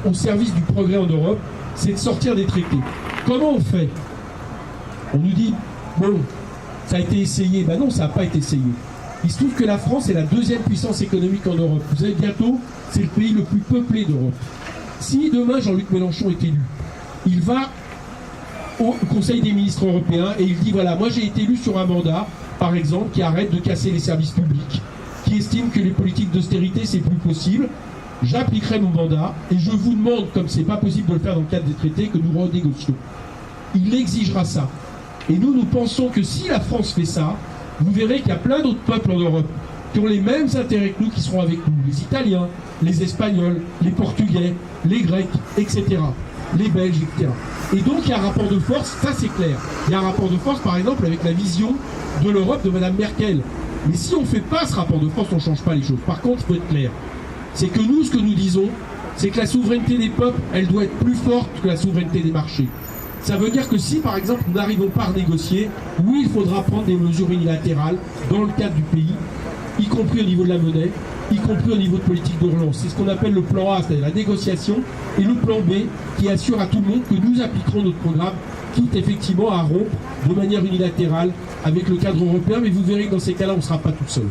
au service du progrès en Europe, c'est de sortir des traités. Comment on fait? On nous dit, bon, ça a été essayé. Ben non, ça n'a pas été essayé. Il se trouve que la France est la deuxième puissance économique en Europe. Vous savez, bientôt, c'est le pays le plus peuplé d'Europe. Si demain Jean-Luc Mélenchon est élu, il va au Conseil des ministres européens et il dit, voilà, moi j'ai été élu sur un mandat, par exemple, qui arrête de casser les services publics, qui estime que les politiques d'austérité, c'est plus possible. J'appliquerai mon mandat et je vous demande, comme c'est pas possible de le faire dans le cadre des traités, que nous renégocions. Il exigera ça. Et nous pensons que si la France fait ça, vous verrez qu'il y a plein d'autres peuples en Europe qui ont les mêmes intérêts que nous, qui seront avec nous. Les Italiens, les Espagnols, les Portugais, les Grecs, etc. Les Belges, etc. Et donc il y a un rapport de force, ça c'est clair. Il y a un rapport de force, par exemple, avec la vision de l'Europe de Mme Merkel. Mais si on ne fait pas ce rapport de force, on ne change pas les choses. Par contre, il faut être clair. C'est que nous, ce que nous disons, c'est que la souveraineté des peuples, elle doit être plus forte que la souveraineté des marchés. Ça veut dire que si, par exemple, nous n'arrivons pas à négocier, oui, il faudra prendre des mesures unilatérales dans le cadre du pays, y compris au niveau de la monnaie, y compris au niveau de politique de relance. C'est ce qu'on appelle le plan A, c'est-à-dire la négociation, et le plan B, qui assure à tout le monde que nous appliquerons notre programme, quitte effectivement à rompre de manière unilatérale avec le cadre européen, mais vous verrez que dans ces cas-là, on ne sera pas tout seul.